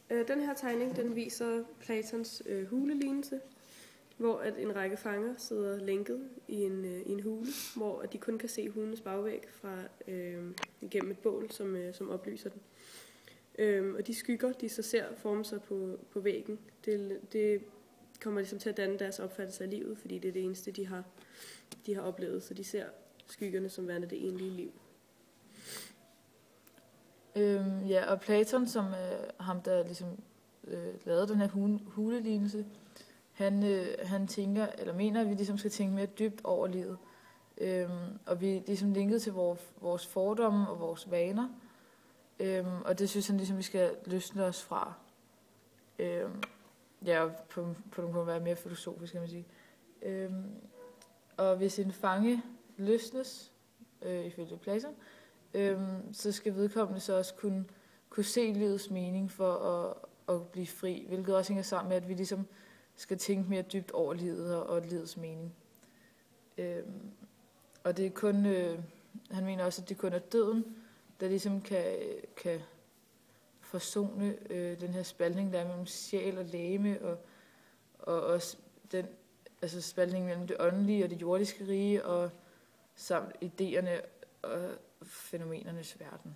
Den her tegning, den viser Platons hulelignelse, hvor at en række fanger sidder lænket i en hule, hvor de kun kan se hulenes bagvæg fra igennem et bål, som oplyser den. Og de skygger, de så ser forme sig på væggen, det kommer ligesom til at danne deres opfattelse af livet, fordi det er det eneste, de har oplevet. Så de ser skyggerne som værende det egentlige liv. Ja, og Platon, som ham, der ligesom lavede den her hulelignelse, han tænker, eller mener, at vi ligesom skal tænke mere dybt over livet. Og vi er ligesom linket til vores fordomme og vores vaner. Og det synes han ligesom, vi skal løsne os fra. Ja, på nogle måder være mere filosofisk, kan man sige. Og hvis en fange løsnes, ifølge Platon, så skal vedkommende så også kunne se livets mening for at blive fri, hvilket også hænger sammen med, at vi ligesom skal tænke mere dybt over livet og livets mening. Og det er kun, han mener også, at det kun er døden, der ligesom kan forsone den her spaltning, der er mellem sjæl og legeme, og også den spaltning mellem det åndelige og det jordiske rige, og samt idéerne og fænomenernes verden.